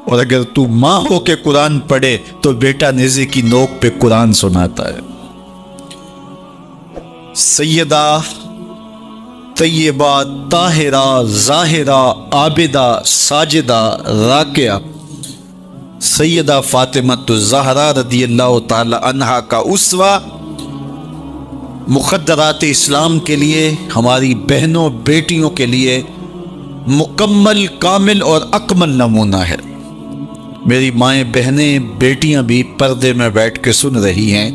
اور اگر تو ماں ہو کے قرآن پڑھے تو بیٹا نیزے کی نوک پہ قرآن سناتا ہے۔ سیدہ طیبہ طاہرہ ظاہرہ عابدہ ساجدہ راکعہ سیدہ فاطمہ الزہرا رضی اللہ تعالی عنہا کا اسوہ مقدرات اسلام کے لیے، ہماری بہنوں بیٹیوں کے لیے مکمل کامل اور اکمل نمونہ ہے۔ میری مائیں بہنیں بیٹیاں بھی پردے میں بیٹھ کے سن رہی ہیں،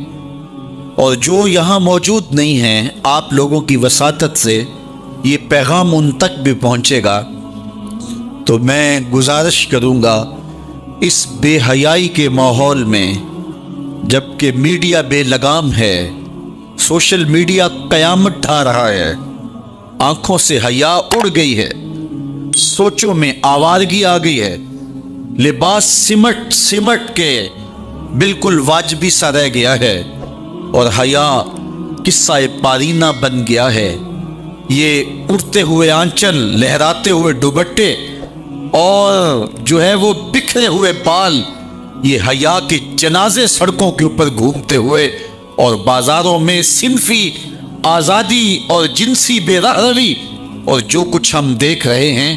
اور جو یہاں موجود نہیں ہیں، آپ لوگوں کی وساطت سے یہ پیغام ان تک بھی پہنچے گا، تو میں گزارش کروں گا اس بے حیائی کے ماحول میں، جبکہ میڈیا بے لگام ہے، سوشل میڈیا قیامت ڈھا رہا ہے، آنکھوں سے حیا اڑ گئی ہے، سوچوں میں آوارگی آ گئی ہے، لباس سمٹ سمٹ کے بالکل واجبی سا رہ گیا ہے، اور حیا قصہ پارینہ بن گیا ہے۔ یہ اڑتے ہوئے آنچل، لہراتے ہوئے دوپٹے اور جو ہے وہ بکھرے ہوئے بال، یہ حیا کے جنازے سڑکوں کے اوپر گھومتے ہوئے، اور بازاروں میں صنفی آزادی اور جنسی بے رحمی اور جو کچھ ہم دیکھ رہے ہیں،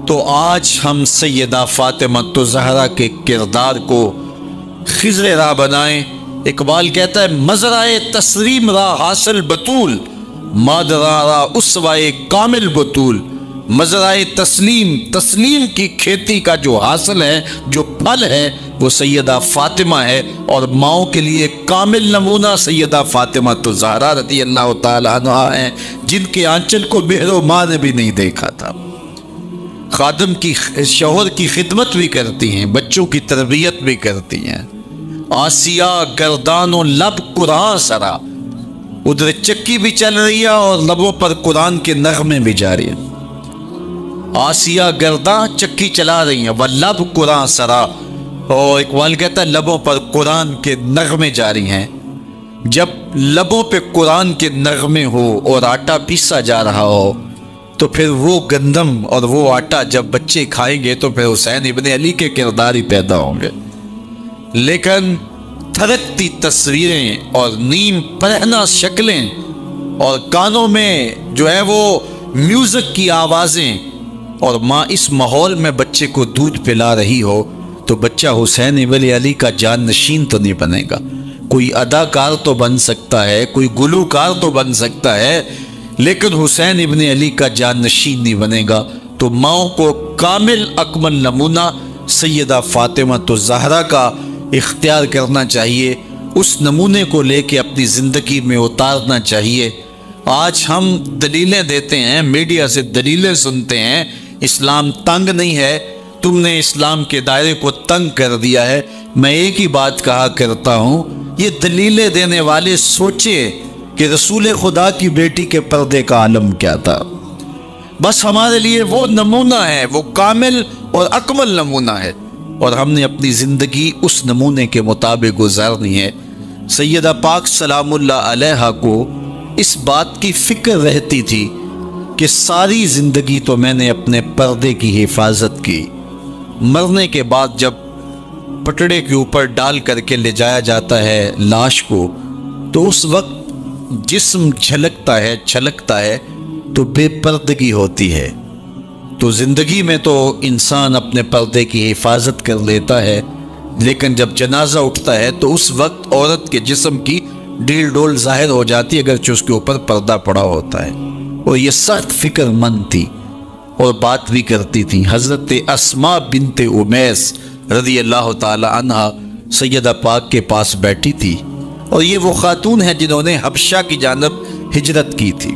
تو آج ہم سیدہ فاطمہ الزہرا کے کردار کو خضر راہ بنائیں۔ اقبال کہتا ہے مزرعے تسلیم را حاصل بطول، مادرا را اسوائے کامل بطول۔ مزرعے تسلیم کی کھیتی کا جو حاصل ہے، جو پھل ہے، وہ سیدہ فاطمہ ہے، اور ماؤں کے لیے کامل نمونہ سیدہ فاطمہ الزہرا رضی اللہ تعالی عنہا ہیں، جن کے آنچل کو بہر و ماں نے بھی نہیں دیکھا تھا۔ خادم کی شوہر کی خدمت بھی کرتی ہیں، بچوں کی تربیت بھی کرتی ہیں۔ آسیہ گردان و لب قرآن سرا، ادھر چکی بھی چل رہی ہے اور لبوں پر قرآن کے نغمے بھی جاری ہیں۔ آسیہ گرداں چکی چلا رہی ہیں، واللب قرآن سرا، اور اقبال کہتا ہے لبوں پر قرآن کے نغمے جاری ہیں۔ جب لبوں پہ قرآن کے نغمے ہو اور آٹا پیسا جا رہا ہو، تو پھر وہ گندم اور وہ آٹا جب بچے کھائیں گے تو پھر حسین ابن علی کے کردار ہی پیدا ہوں گے۔ لیکن تھرکتی تصویریں اور نیم پرہنا شکلیں اور کانوں میں جو ہے وہ میوزک کی آوازیں، اور ماں اس ماحول میں بچے کو دودھ پلا رہی ہو، تو بچہ حسین ابن علی کا جان نشین تو نہیں بنے گا۔ کوئی اداکار تو بن سکتا ہے، کوئی گلوکار تو بن سکتا ہے، لیکن حسین ابن علی کا جان نشین نہیں بنے گا۔ تو ماؤں کو کامل اکمل نمونہ سیدہ فاطمہ الزہرا کا اختیار کرنا چاہیے، اس نمونے کو لے کے اپنی زندگی میں اتارنا چاہیے۔ آج ہم دلیلیں دیتے ہیں، میڈیا سے دلیلیں سنتے ہیں، اسلام تنگ نہیں ہے، تم نے اسلام کے دائرے کو تنگ کر دیا ہے۔ میں ایک ہی بات کہا کرتا ہوں، یہ دلیلیں دینے والے سوچے کہ رسول خدا کی بیٹی کے پردے کا عالم کیا تھا۔ بس ہمارے لیے وہ نمونہ ہے، وہ کامل اور اکمل نمونہ ہے، اور ہم نے اپنی زندگی اس نمونے کے مطابق گزارنی ہے۔ سیدہ پاک سلام اللہ علیہا کو اس بات کی فکر رہتی تھی کہ ساری زندگی تو میں نے اپنے پردے کی حفاظت کی، مرنے کے بعد جب پٹڑے کے اوپر ڈال کر کے لے جایا جاتا ہے لاش کو، تو اس وقت جسم جھلکتا ہے چھلکتا ہے تو بے پردگی ہوتی ہے۔ تو زندگی میں تو انسان اپنے پردے کی حفاظت کر لیتا ہے، لیکن جب جنازہ اٹھتا ہے تو اس وقت عورت کے جسم کی ڈیل ڈول ظاہر ہو جاتی ہے، اگرچہ اس کے اوپر پردہ پڑا ہوتا ہے۔ اور یہ سخت فکر مند تھی اور بات بھی کرتی تھی۔ حضرت اسماء بنت امیس رضی اللہ تعالی عنہا سیدہ پاک کے پاس بیٹھی تھی، اور یہ وہ خاتون ہیں جنہوں نے حبشہ کی جانب ہجرت کی تھی۔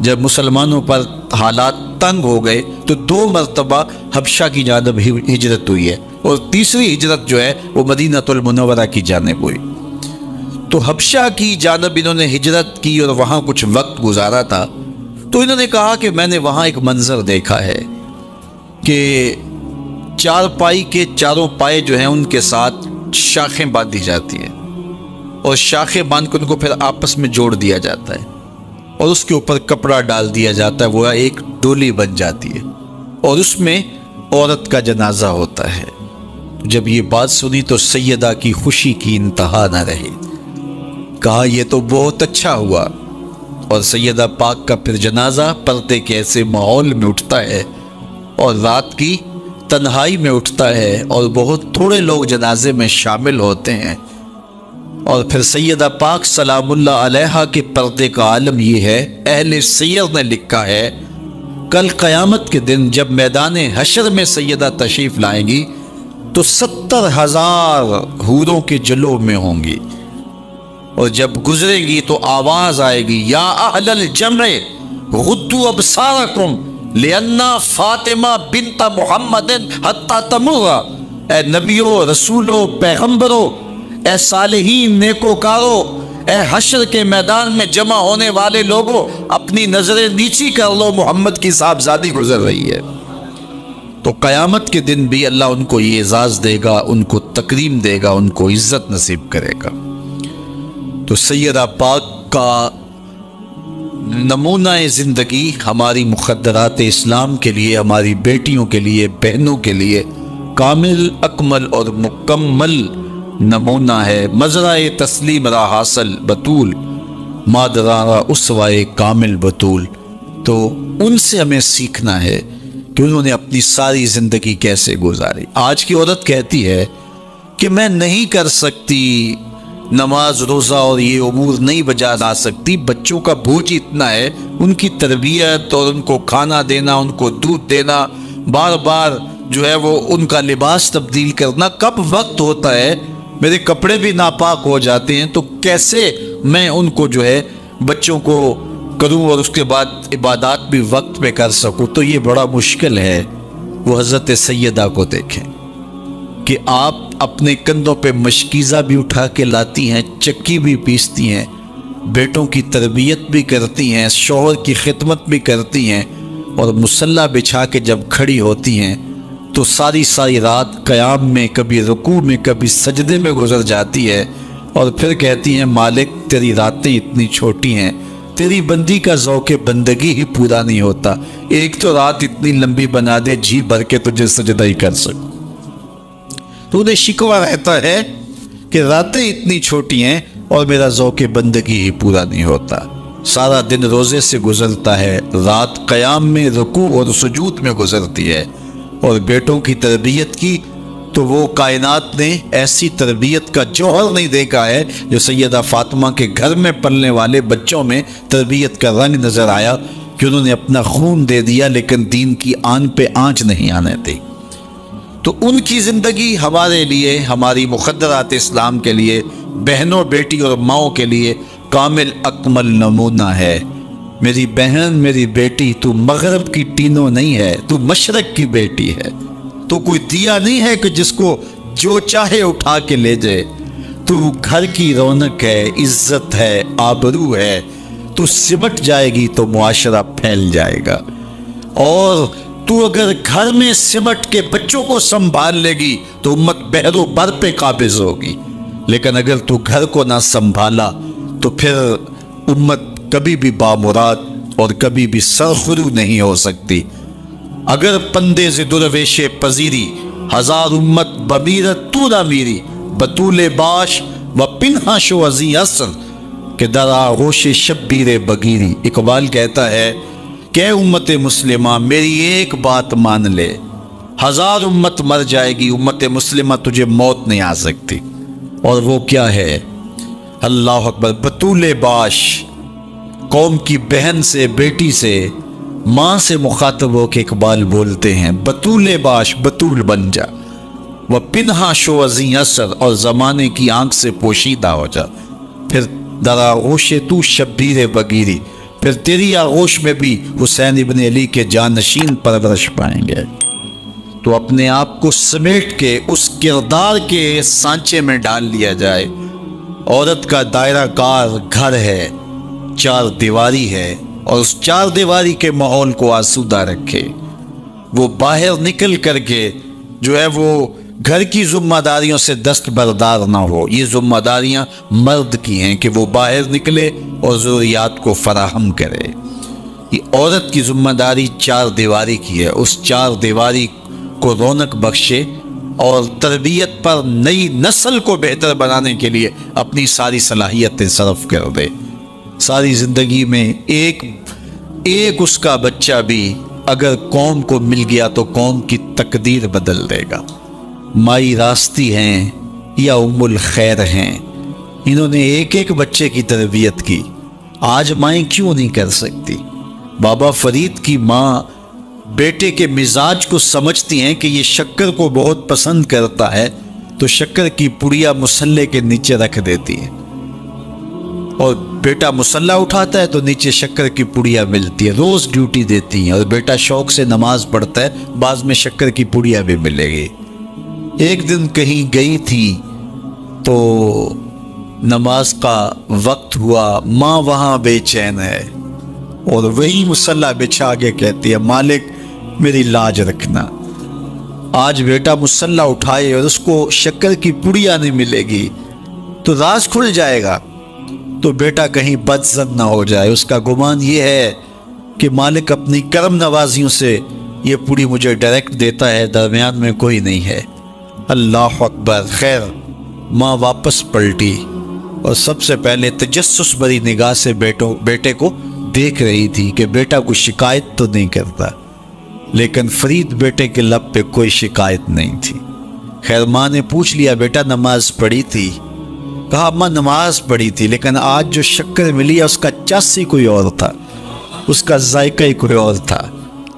جب مسلمانوں پر حالات تنگ ہو گئے تو 2 مرتبہ حبشہ کی جانب ہجرت ہوئی ہے، اور تیسری ہجرت جو ہے وہ مدینہ المنورہ کی جانب ہوئی۔ تو حبشہ کی جانب انہوں نے ہجرت کی اور وہاں کچھ وقت گزارا تھا، تو انہوں نے کہا کہ میں نے وہاں ایک منظر دیکھا ہے کہ 4 پائی کے چاروں پائے جو ہیں ان کے ساتھ شاخیں باندھی جاتی ہیں، اور شاخیں باندھ کر ان کو پھر آپس میں جوڑ دیا جاتا ہے، اور اس کے اوپر کپڑا ڈال دیا جاتا ہے، وہ ایک ڈولی بن جاتی ہے، اور اس میں عورت کا جنازہ ہوتا ہے۔ جب یہ بات سنی تو سیدہ کی خوشی کی انتہا نہ رہی، کہا یہ تو بہت اچھا ہوا۔ اور سیدہ پاک کا پھر جنازہ پردے کے ایسے ماحول میں اٹھتا ہے اور رات کی تنہائی میں اٹھتا ہے اور بہت تھوڑے لوگ جنازے میں شامل ہوتے ہیں، اور پھر سیدہ پاک سلام اللہ علیہا کے پردے کا عالم یہ ہے، اہل سیر نے لکھا ہے کل قیامت کے دن جب میدان حشر میں سیدہ تشریف لائیں گی تو 70,000 حوروں کے جلوہ میں ہوں گی، اور جب گزرے گی تو آواز آئے گی یا اہل الجمع غضوا ابصارکم لأن فاطمہ بنت محمد حتی تمر، اے نبیوں، رسولوں، پیغمبروں، اے صالحین، نیکوکاروں، اے حشر کے میدان میں جمع ہونے والے لوگوں، اپنی نظریں نیچی کر لو، محمد کی صاحبزادی گزر رہی ہے۔ تو قیامت کے دن بھی اللہ ان کو یہ اعزاز دے گا، ان کو تکریم دے گا، ان کو عزت نصیب کرے گا۔ تو سیدہ پاک کا نمونہ زندگی ہماری مخدرات اسلام کے لیے، ہماری بیٹیوں کے لیے، بہنوں کے لیے کامل، اکمل اور مکمل نمونہ ہے۔ مزرعہ تسلیم را حاصل بطول، مادرارہ اسوائے کامل بطول۔ تو ان سے ہمیں سیکھنا ہے کہ انہوں نے اپنی ساری زندگی کیسے گزاری۔ آج کی عورت کہتی ہے کہ میں نہیں کر سکتی نماز روزہ اور یہ امور نہیں بجا لا سکتی، بچوں کا بوجھ اتنا ہے، ان کی تربیت اور ان کو کھانا دینا، ان کو دودھ دینا، بار بار جو ہے وہ ان کا لباس تبدیل کرنا، کب وقت ہوتا ہے، میرے کپڑے بھی ناپاک ہو جاتے ہیں، تو کیسے میں ان کو جو ہے بچوں کو کروں اور اس کے بعد عبادات بھی وقت پہ کر سکوں، تو یہ بڑا مشکل ہے۔ وہ حضرت سیدہ کو دیکھیں کہ آپ اپنے کندھوں پہ مشکیزہ بھی اٹھا کے لاتی ہیں، چکی بھی پیستی ہیں، بیٹوں کی تربیت بھی کرتی ہیں، شوہر کی خدمت بھی کرتی ہیں، اور مصلی بچھا کے جب کھڑی ہوتی ہیں تو ساری رات قیام میں، کبھی رکوع میں، کبھی سجدے میں گزر جاتی ہے، اور پھر کہتی ہیں مالک تیری راتیں اتنی چھوٹی ہیں، تیری بندی کا ذوق بندگی ہی پورا نہیں ہوتا، ایک تو رات اتنی لمبی بنا دے جی بھر کے تجھے سجدہ ہی کر سکوں۔ تو انہیں شکوہ رہتا ہے کہ راتیں اتنی چھوٹی ہیں اور میرا ذوق بندگی ہی پورا نہیں ہوتا۔ سارا دن روزے سے گزرتا ہے، رات قیام میں، رکوع اور سجود میں گزرتی ہے، اور بیٹوں کی تربیت کی تو وہ کائنات نے ایسی تربیت کا جوہر نہیں دیکھا ہے جو سیدہ فاطمہ کے گھر میں پلنے والے بچوں میں تربیت کا رنگ نظر آیا، کہ انہوں نے اپنا خون دے دیا لیکن دین کی آن پہ آنچ نہیں آنے دی۔ تو ان کی زندگی ہمارے لیے، ہماری مخدرات اسلام کے لیے، بہنوں، بیٹی اور ماؤں کے لیے کامل اکمل نمونہ ہے۔ میری بہن، میری بیٹی، تو مغرب کی ٹینو نہیں ہے، تو مشرق کی بیٹی ہے، تو کوئی دیا نہیں ہے کہ جس کو جو چاہے اٹھا کے لے جائے، تو گھر کی رونق ہے، عزت ہے، آبرو ہے، تو سمٹ جائے گی تو معاشرہ پھیل جائے گا، اور تو اگر گھر میں سمٹ کے بچوں کو سنبھال لے گی تو امت بحر و بر پہ قابض ہوگی، لیکن اگر تو گھر کو نہ سنبھالا تو پھر امت کبھی بھی بامراد اور کبھی بھی سرخرو نہیں ہو سکتی۔ اگر پندے ز درویش پذیری، ہزار امت بمیرت تو نہ میری، بطول باش و پنہا شو ازی اثر کہ در آغوش شبیر بگیری۔ اقبال کہتا ہے کہ امت مسلمہ میری ایک بات مان لے، ہزار امت مر جائے گی، امت مسلمہ تجھے موت نہیں آ سکتی، اور وہ کیا ہے؟ اللہ اکبر، بطول باش، قوم کی بہن سے، بیٹی سے، ماں سے مخاطب ہو کے اقبال بولتے ہیں بطول باش، بطول بن جا، وہ پنہا شو ازیں اثر، اور زمانے کی آنکھ سے پوشیدہ ہو جا، پھر در آغوش تو شبیر بگیری، پھر تیری آغوش میں بھی حسین ابن علی کے جانشین پرورش پائیں گے۔ تو اپنے آپ کو سمیٹ کے اس کردار کے سانچے میں ڈال لیا جائے۔ عورت کا دائرہ کار گھر ہے، چار دیواری ہے، اور اس چار دیواری کے ماحول کو آسودہ رکھے، وہ باہر نکل کر کے جو ہے وہ گھر کی ذمہ داریوں سے دستبردار نہ ہو۔ یہ ذمہ داریاں مرد کی ہیں کہ وہ باہر نکلے اور ضروریات کو فراہم کرے۔ یہ عورت کی ذمہ داری چار دیواری کی ہے، اس چار دیواری کو رونق بخشے اور تربیت پر نئی نسل کو بہتر بنانے کے لیے اپنی ساری صلاحیتیں صرف کر دے۔ ساری زندگی میں ایک اس کا بچہ بھی اگر قوم کو مل گیا تو قوم کی تقدیر بدل دے گا۔ مائی راستی ہیں یا ام الخیر ہیں، انہوں نے ایک بچے کی تربیت کی، آج مائیں کیوں نہیں کر سکتی؟ بابا فرید کی ماں بیٹے کے مزاج کو سمجھتی ہیں کہ یہ شکر کو بہت پسند کرتا ہے، تو شکر کی پڑیا مصلے کے نیچے رکھ دیتی ہے، اور بیٹا مصلہ اٹھاتا ہے تو نیچے شکر کی پڑیا ملتی ہے، روز ڈیوٹی دیتی ہیں، اور بیٹا شوق سے نماز پڑھتا ہے، بعض میں شکر کی پڑیا بھی ملے گی۔ ایک دن کہیں گئی تھی تو نماز کا وقت ہوا، ماں وہاں بے چین ہے اور وہی مصلہ بچھا کے کہتی ہے مالک میری لاج رکھنا۔ آج بیٹا مصلہ اٹھائے اور اس کو شکر کی پڑیا نہیں ملے گی تو راز کھل جائے گا، تو بیٹا کہیں بدظن نہ ہو جائے، اس کا گمان یہ ہے کہ مالک اپنی کرم نوازیوں سے یہ پوری مجھے ڈائریکٹ دیتا ہے، درمیان میں کوئی نہیں ہے۔ اللہ اکبر۔ خیر ماں واپس پلٹی اور سب سے پہلے تجسس بھری نگاہ سے بیٹے کو دیکھ رہی تھی کہ بیٹا کوئی شکایت تو نہیں کرتا، لیکن فرید بیٹے کے لب پہ کوئی شکایت نہیں تھی۔ خیر ماں نے پوچھ لیا بیٹا نماز پڑھی تھی؟ کہا اماں نماز پڑھی تھی، لیکن آج جو شکر ملی ہے اس کا چس ہی کوئی اور تھا، اس کا ذائقہ ہی کوئی اور تھا۔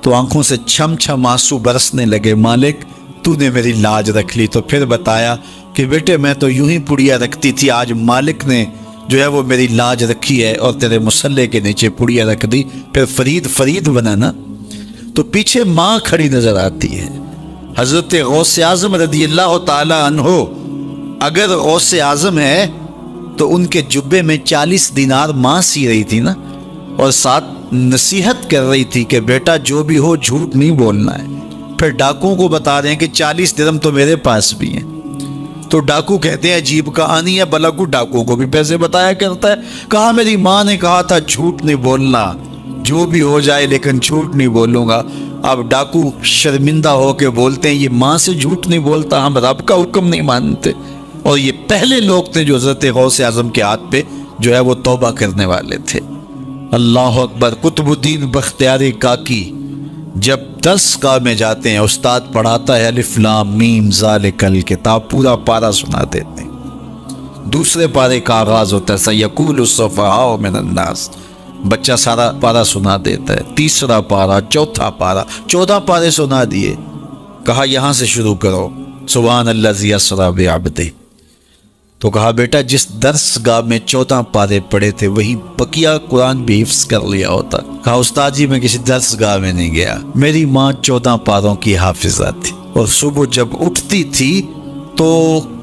تو آنکھوں سے چھم چھم آنسو برسنے لگے، مالک تو نے میری لاج رکھ لی۔ تو پھر بتایا کہ بیٹے میں تو یوں ہی پڑیا رکھتی تھی، آج مالک نے جو ہے وہ میری لاج رکھی ہے اور تیرے مصلے کے نیچے پڑیا رکھ دی، پھر فرید بنا نا۔ تو پیچھے ماں کھڑی نظر آتی ہے، حضرت غوث اعظم رضی اللہ تعالی عنہ۔ اگر غوث اعظم ہے تو ان کے جبے میں 40 دینار ماں سی رہی تھی نا، اور ساتھ نصیحت کر رہی تھی کہ بیٹا جو بھی ہو جھوٹ نہیں بولنا ہے۔ پھر ڈاکوؤں کو بتا رہے ہیں کہ 40 درہم تو میرے پاس بھی ہیں، تو ڈاکو کہتے ہیں عجیب کہانی ہے، بلا کو ڈاکو کو بھی پیسے بتایا کرتا ہے۔ کہا میری ماں نے کہا تھا جھوٹ نہیں بولنا، جو بھی ہو جائے لیکن جھوٹ نہیں بولوں گا۔ اب ڈاکو شرمندہ ہو کے بولتے ہیں یہ ماں سے جھوٹ نہیں بولتا، ہم رب کا حکم نہیں مانتے۔ اور یہ پہلے لوگ تھے جو حضرت غوث اعظم کے ہاتھ پہ جو ہے وہ توبہ کرنے والے تھے۔ اللہ اکبر۔ قطب الدین بختیاری کاکی جب درس گاہ میں جاتے ہیں، استاد پڑھاتا ہے الف لام میم ذالک الکتاب، پورا پارہ سنا دیتے ہیں۔ دوسرے پارے کا آغاز ہوتا ہے سیقول السفہاء من الناس، بچہ سارا پارہ سنا دیتا ہے۔ تیسرا پارہ، چوتھا پارہ، 14 پارے سنا دیے۔ کہا یہاں سے شروع کرو، سبحان الذی اسری بعبدہ۔ تو کہا بیٹا جس درس گاہ میں 14 پارے پڑھے تھے وہی بقیہ قرآن بھی حفظ کر لیا ہوتا۔ کہا استاد جی میں کسی درس گاہ میں نہیں گیا، میری ماں 14 پاروں کی حافظہ تھی، اور صبح جب اٹھتی تھی تو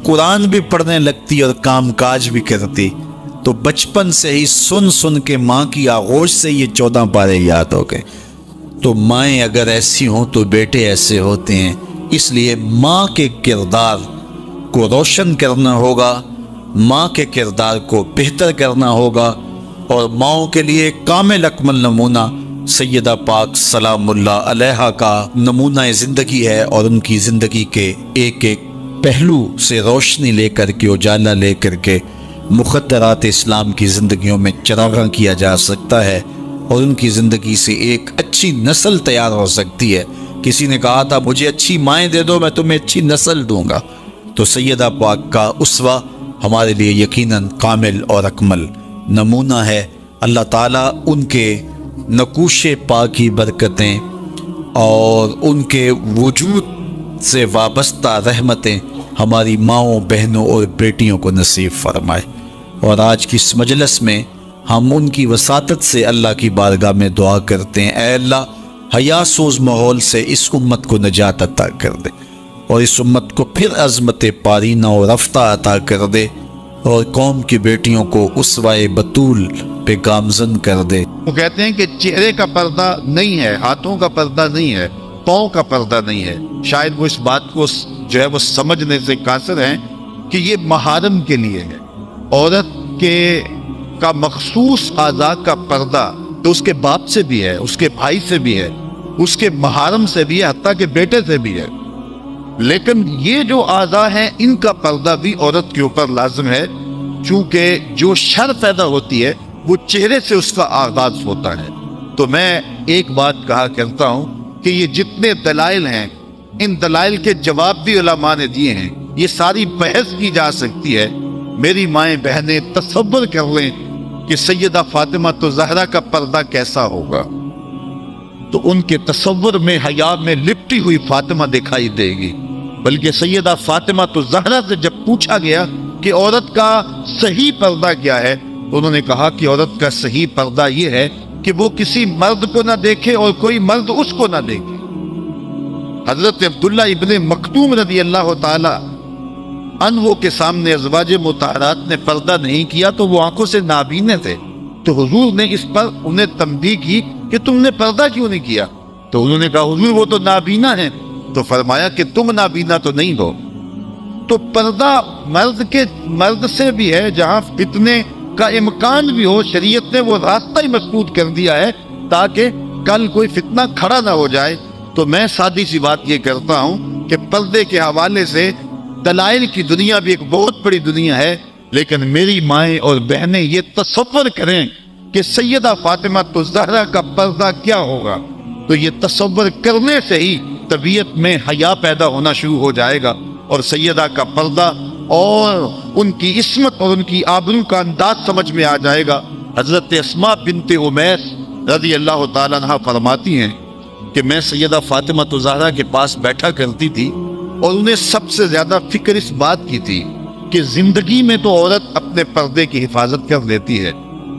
قرآن بھی پڑھنے لگتی اور کام کاج بھی کرتی، تو بچپن سے ہی سن کے ماں کی آغوش سے یہ 14 پارے یاد ہو گئے۔ تو مائیں اگر ایسی ہوں تو بیٹے ایسے ہوتے ہیں، اس لیے ماں کے کردار کو روشن کرنا ہوگا، ماں کے کردار کو بہتر کرنا ہوگا، اور ماؤں کے لیے کامل اکمل نمونہ سیدہ پاک سلام اللہ علیہا کا نمونہ زندگی ہے، اور ان کی زندگی کے ایک پہلو سے روشنی لے کر کے، اجالا لے کر کے مخدرات اسلام کی زندگیوں میں چراغاں کیا جا سکتا ہے، اور ان کی زندگی سے ایک اچھی نسل تیار ہو سکتی ہے۔ کسی نے کہا تھا مجھے اچھی مائیں دے دو میں تمہیں اچھی نسل دوں گا، تو سیدہ پاک کا اسوہ ہمارے لیے یقیناً کامل اور اکمل نمونہ ہے۔ اللہ تعالیٰ ان کے نقوش پاک کی برکتیں اور ان کے وجود سے وابستہ رحمتیں ہماری ماؤں، بہنوں اور بیٹیوں کو نصیب فرمائے۔ اور آج کی اس مجلس میں ہم ان کی وساطت سے اللہ کی بارگاہ میں دعا کرتے ہیں، اے اللہ حیا سوز ماحول سے اس امت کو نجات عطا کر دے، اور اس امت کو پھر عظمت پارینہ و رفتہ عطا کر دے، اور قوم کی بیٹیوں کو اسوہ بطول پہ گامزن کر دے۔ وہ کہتے ہیں کہ چہرے کا پردہ نہیں ہے، ہاتھوں کا پردہ نہیں ہے، پاؤں کا پردہ نہیں ہے۔ شاید وہ اس بات کو جو ہے وہ سمجھنے سے قاصر ہیں کہ یہ محارم کے لیے ہے۔ عورت کا مخصوص اعضاء کا پردہ تو اس کے باپ سے بھی ہے، اس کے بھائی سے بھی ہے، اس کے محارم سے بھی ہے، حتیٰ کہ بیٹے سے بھی ہے۔ لیکن یہ جو اعضاء ہیں ان کا پردہ بھی عورت کے اوپر لازم ہے، چونکہ جو شر پیدا ہوتی ہے وہ چہرے سے اس کا آغاز ہوتا ہے۔ تو میں ایک بات کہا کرتا ہوں کہ یہ جتنے دلائل ہیں، ان دلائل کے جواب بھی علماء نے دیے ہیں، یہ ساری بحث کی جا سکتی ہے۔ میری مائیں بہنیں تصور کر لیں کہ سیدہ فاطمہ تو زہرا کا پردہ کیسا ہوگا، تو ان کے تصور میں حیا میں لپٹی ہوئی فاطمہ دکھائی دے گی۔ بلکہ سیدہ فاطمہ تو زہرا سے جب پوچھا گیا کہ عورت کا صحیح پردہ کیا ہے، تو انہوں نے کہا کہ عورت کا صحیح پردہ یہ ہے کہ وہ کسی مرد کو نہ دیکھے اور کوئی مرد اس کو نہ دیکھے۔ حضرت عبداللہ ابن مکتوم رضی اللہ تعالی عنہ کے سامنے ازواج مطہرات نے پردہ نہیں کیا تو وہ آنکھوں سے نابینے تھے، تو حضور نے اس پر انہیں تنبیہ کی کہ تم نے پردہ کیوں نہیں کیا؟ تو انہوں نے کہا حضور وہ تو نابینا ہیں۔ تو فرمایا کہ تم نابینا تو نہیں ہو۔ تو پردہ مرد سے بھی ہے، جہاں فتنے کا امکان بھی ہو، شریعت نے وہ راستہ ہی مسدود کر دیا ہے تاکہ کل کوئی فتنہ کھڑا نہ ہو جائے۔ تو میں سادی سی بات یہ کرتا ہوں کہ پردے کے حوالے سے دلائل کی دنیا بھی ایک بہت بڑی دنیا ہے، لیکن میری مائیں اور بہنیں یہ تصور کریں کہ سیدہ فاطمہ تو زہرا کا پردہ کیا ہوگا، تو یہ تصور کرنے سے ہی طبیعت میں حیا پیدا ہونا شروع ہو جائے گا، اور سیدہ کا پردہ اور ان کی عصمت اور ان کی آبرو کا انداز سمجھ میں آ جائے گا۔ حضرت اسماء بنت امیس رضی اللہ تعالیٰ عنہ فرماتی ہیں کہ میں سیدہ فاطمہ زہرا کے پاس بیٹھا کرتی تھی، اور انہیں سب سے زیادہ فکر اس بات کی تھی کہ زندگی میں تو عورت اپنے پردے کی حفاظت کر لیتی ہے،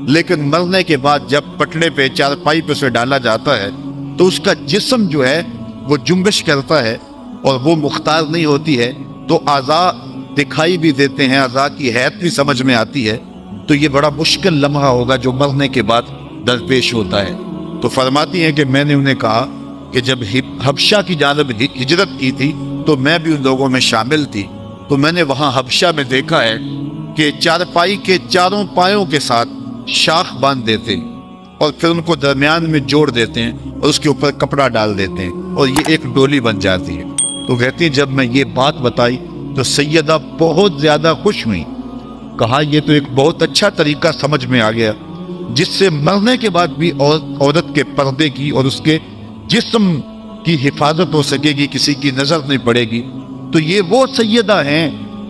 لیکن مرنے کے بعد جب پٹڑے پہ چارپائی پہ اسے ڈالا جاتا ہے تو اس کا جسم جو ہے وہ جنبش کرتا ہے اور وہ مختار نہیں ہوتی ہے، تو اعضاء دکھائی بھی دیتے ہیں، اعضاء کی حیت بھی سمجھ میں آتی ہے، تو یہ بڑا مشکل لمحہ ہوگا جو مرنے کے بعد درپیش ہوتا ہے۔ تو فرماتی ہیں کہ میں نے انہیں کہا کہ جب حبشہ کی جانب ہجرت کی تھی تو میں بھی ان لوگوں میں شامل تھی، تو میں نے وہاں حبشہ میں دیکھا ہے کہ چارپائی کے چاروں پایوں کے ساتھ شاخ باندھ دیتے ہیں اور پھر ان کو درمیان میں جوڑ دیتے ہیں اور اس کے اوپر کپڑا ڈال دیتے ہیں اور یہ ایک ڈولی بن جاتی ہے۔ تو کہتی ہیں جب میں یہ بات بتائی تو سیدہ بہت زیادہ خوش ہوئی، کہا یہ تو ایک بہت اچھا طریقہ سمجھ میں آ گیا جس سے مرنے کے بعد بھی عورت کے پردے کی اور اس کے جسم کی حفاظت ہو سکے گی، کسی کی نظر نہیں پڑے گی۔ تو یہ وہ سیدہ ہیں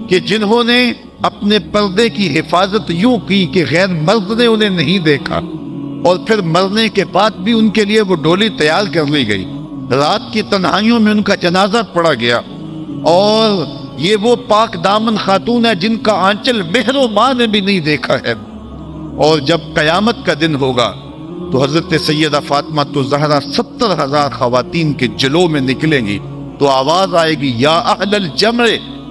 کہ جنہوں نے اپنے پردے کی حفاظت یوں کی کہ غیر مرد نے انہیں نہیں دیکھا، اور پھر مرنے کے بعد بھی ان کے لیے وہ ڈولی تیار کر لی گئی، رات کی تنہائیوں میں ان کا جنازہ پڑا گیا، اور یہ وہ پاک دامن خاتون ہے جن کا آنچل مہر و ماں نے بھی نہیں دیکھا ہے۔ اور جب قیامت کا دن ہوگا تو حضرت سیدہ فاطمہ زہرا 70,000 خواتین کے جلو میں نکلیں گی، تو آواز آئے گی یا اہل الجمع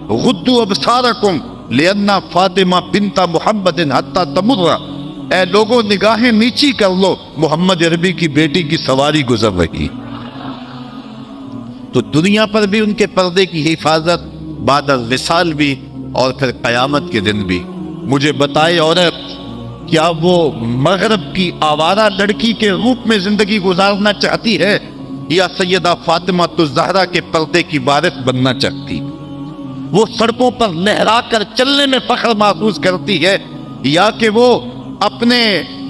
غدوا ابصارکم لأن فاطمہ بنت محمد حتی تمر، اے لوگوں نگاہیں نیچی کر لو، محمد عربی کی بیٹی کی سواری گزر رہی۔ تو دنیا پر بھی ان کے پردے کی حفاظت، بعد الوصال بھی، اور پھر قیامت کے دن بھی۔ مجھے بتائے عورت کیا وہ مغرب کی آوارہ لڑکی کے روپ میں زندگی گزارنا چاہتی ہے یا سیدہ فاطمہ زہرا کے پردے کی وارث بننا چاہتی؟ وہ سڑکوں پر لہرا کر چلنے میں فخر محسوس کرتی ہے یا کہ وہ اپنے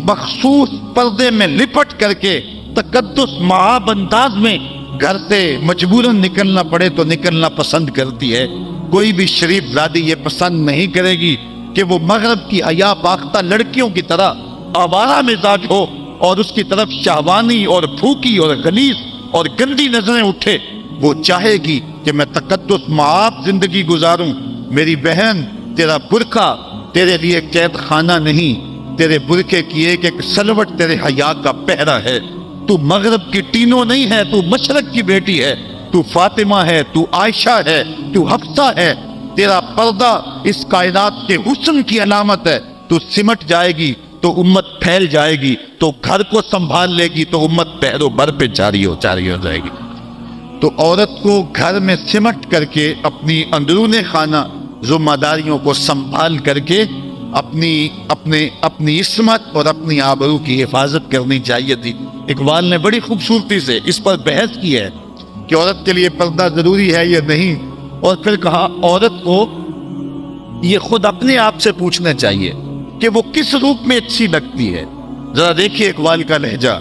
مخصوص پردے میں لپٹ کر کے تقدس معاب انداز میں گھر سے مجبوراً نکلنا پڑے تو نکلنا پسند کرتی ہے؟ کوئی بھی شریف زادی یہ پسند نہیں کرے گی کہ وہ مغرب کی حیا باختہ لڑکیوں کی طرح آوارہ مزاج ہو اور اس کی طرف شہوانی اور بھوکی اور غلیظ اور گندی نظریں اٹھے۔ وہ چاہے گی کہ میں تقدس معاب زندگی گزاروں۔ میری بہن، تیرا برقع تیرے لیے قید خانہ نہیں، تیرے برقعے کی ایک ایک سلوٹ تیرے حیا کا پہرا ہے۔ تو مغرب کی ٹینو نہیں ہے، تو مشرق کی بیٹی ہے، تو فاطمہ ہے، تو عائشہ ہے، تو حفصہ ہے۔ تیرا پردہ اس کائنات کے حسن کی علامت ہے۔ تو سمٹ جائے گی تو امت پھیل جائے گی، تو گھر کو سنبھال لے گی تو امت پہرو بر پہ جاری ہو جائے گی۔ تو عورت کو گھر میں سمٹ کر کے اپنی اندرون خانہ ذمہ داریوں کو سنبھال کر کے اپنی عصمت اور اپنی آبرو کی حفاظت کرنی چاہیے تھی۔ اقبال نے بڑی خوبصورتی سے اس پر بحث کی ہے کہ عورت کے لیے پردہ ضروری ہے یا نہیں، اور پھر کہا عورت کو یہ خود اپنے آپ سے پوچھنا چاہیے کہ وہ کس روپ میں اچھی لگتی ہے. ذرا دیکھیے اقبال کا لہجہ.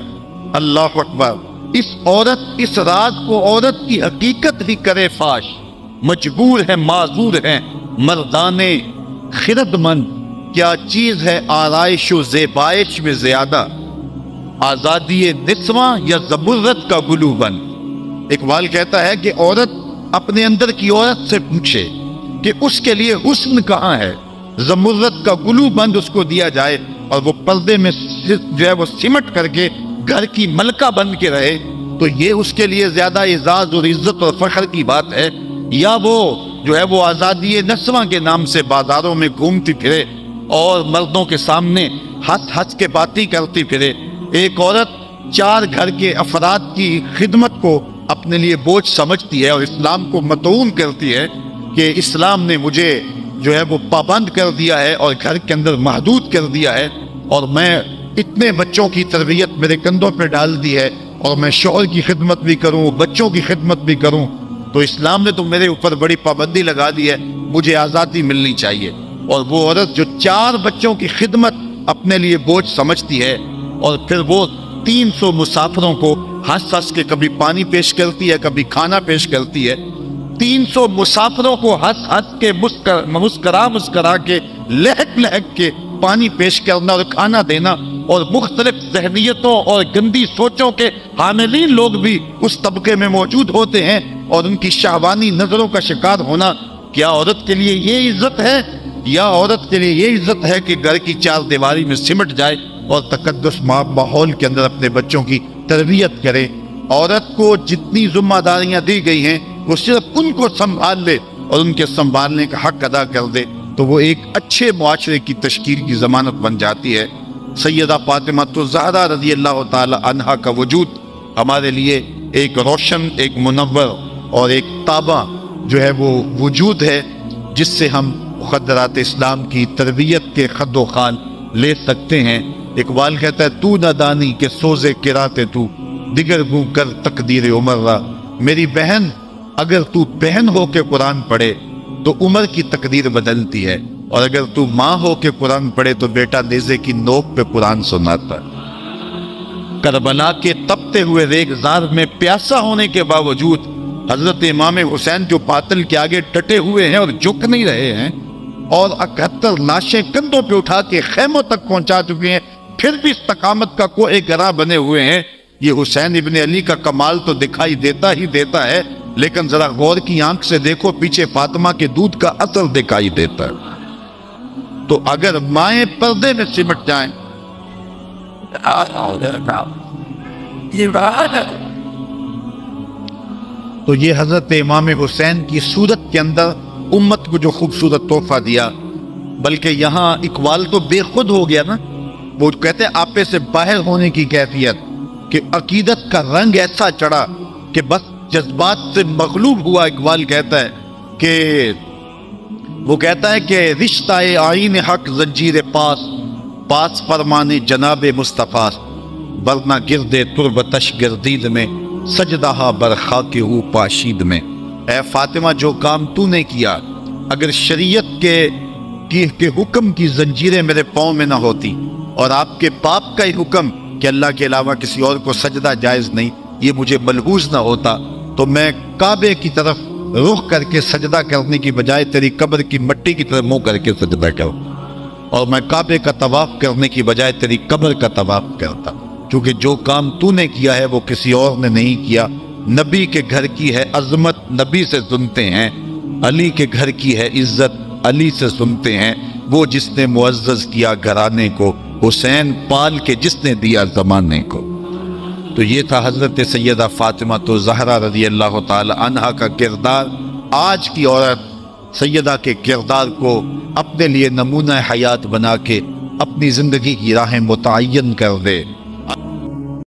اللہ اکبر. اس عورت اس راز کو عورت کی حقیقت ہی کرے فاش. مجبور ہے معذور ہے مردانے خرد مند. کیا چیز ہے آرائش و زیبائش میں زیادہ، آزادی نسواں یا زمرد کا گلو بند. اقبال کہتا ہے کہ عورت اپنے اندر کی عورت سے پوچھے کہ اس کے لیے حسن کہاں ہے. زمرد کا گلو بند اس کو دیا جائے اور وہ پردے میں جو ہے وہ سمٹ کر کے گھر کی ملکہ بن کے رہے، تو یہ اس کے لیے زیادہ اعزاز اور عزت اور فخر کی بات ہے، یا وہ جو ہے وہ آزادی نسواں کے نام سے بازاروں میں گھومتی پھرے اور مردوں کے سامنے ہنس ہنس کے باتیں کرتی پھرے. ایک عورت 4 گھر کے افراد کی خدمت کو اپنے لیے بوجھ سمجھتی ہے اور اسلام کو مطعون کرتی ہے کہ اسلام نے مجھے جو ہے وہ پابند کر دیا ہے اور گھر کے اندر محدود کر دیا ہے، اور میں اتنے بچوں کی تربیت میرے کندھوں پہ ڈال دی ہے، اور میں شوہر کی خدمت بھی کروں بچوں کی خدمت بھی کروں، تو اسلام نے تو میرے اوپر بڑی پابندی لگا دی ہے، مجھے آزادی ملنی چاہیے. اور وہ عورت جو 4 بچوں کی خدمت اپنے لیے بوجھ سمجھتی ہے اور پھر وہ 300 مسافروں کو ہنس ہنس کے کبھی پانی پیش کرتی ہے کبھی کھانا پیش کرتی ہے. 300 مسافروں کو ہنس ہنس کے مسکرا کے لہک لہک کے پانی پیش کرنا اور کھانا دینا، اور مختلف ذہنیتوں اور گندی سوچوں کے حاملین لوگ بھی اس طبقے میں موجود ہوتے ہیں اور ان کی شہوانی نظروں کا شکار ہونا. کیا عورت کے لیے یہ عزت ہے؟ یا عورت کے لیے یہ عزت ہے کہ گھر کی 4 دیواری میں سمٹ جائے اور تقدس ماحول کے اندر اپنے بچوں کی تربیت کرے؟ عورت کو جتنی ذمہ داریاں دی گئی ہیں وہ صرف ان کو سنبھال لے اور ان کے سنبھالنے کا حق ادا کر دے تو وہ ایک اچھے معاشرے کی تشکیل کی ضمانت بن جاتی ہے. سیدہ فاطمہ الزہرا رضی اللہ تعالی عنہا کا وجود ہمارے لیے ایک روشن، ایک منور اور ایک تابع جو ہے وہ وجود ہے، جس سے ہم مقدرات اسلام کی تربیت کے خد و خال لے سکتے ہیں. اقبال کہتا ہے تو نہ دانی کہ سوزے کراتے تو دیگر گوں کر تقدیر عمر را. میری بہن، اگر تو بہن ہو کے قرآن پڑھے تو عمر کی تقدیر بدلتی ہے، اور اگر تو ماں ہو کے قرآن پڑھے تو بیٹا نیزے کی نوک پہ قرآن سناتا. کربلا کے تپتے ہوئے ریگزار میں پیاسا ہونے کے باوجود حضرت امام حسین جو باطل کے آگے ڈٹے ہوئے ہیں اور جھک نہیں رہے ہیں، اور 71 لاشیں کندھوں پہ اٹھا کے خیموں تک پہنچا چکے ہیں، پھر بھی استقامت کا کوہ گرا بنے ہوئے ہیں. یہ حسین ابن علی کا کمال تو دکھائی دیتا ہی دیتا ہے، لیکن ذرا غور کی آنکھ سے دیکھو پیچھے فاطمہ کے دودھ کا اثر دکھائی دیتا ہے. تو اگر مائیں پردے میں سمٹ جائیں تو یہ حضرت امام حسین کی صورت کے اندر امت کو جو خوبصورت تحفہ دیا. بلکہ یہاں اقبال تو بے خود ہو گیا نا. وہ کہتے ہیں آپے سے باہر ہونے کی کیفیت، کہ عقیدت کا رنگ ایسا چڑھا کہ بس جذبات سے مغلوب ہوا. اقبال کہتا ہے کہ وہ کہتا ہے کہ رشتہ آئین حق زنجیر پاس فرمانے جناب مصطفیٰ، ورنہ گردے تربتش گردید میں سجدہ برخا کے ہو پاشید میں. اے فاطمہ، جو کام تو نے کیا، اگر شریعت کے حکم کی زنجیریں میرے پاؤں میں نہ ہوتی اور آپ کے باپ کا ہی حکم کہ اللہ کے علاوہ کسی اور کو سجدہ جائز نہیں، یہ مجھے ملحوظ نہ ہوتا، تو میں کعبے کی طرف رخ کر کے سجدہ کرنے کی بجائے تیری قبر کی مٹی کی طرف منہ کر کے سجدہ کروں، اور میں کعبے کا طواف کرنے کی بجائے تیری قبر کا طواف کرتا، کیونکہ جو کام تو نے کیا ہے وہ کسی اور نے نہیں کیا. نبی کے گھر کی ہے عظمت، نبی سے سنتے ہیں. علی کے گھر کی ہے عزت، علی سے سنتے ہیں. وہ جس نے معزز کیا گھرانے کو، حسین پال کے جس نے دیا زمانے کو. تو یہ تھا حضرت سیدہ فاطمہ الزہرا رضی اللہ تعالی عنہا کا کردار. آج کی عورت سیدہ کے کردار کو اپنے لیے نمونہ حیات بنا کے اپنی زندگی کی راہیں متعین کر دے.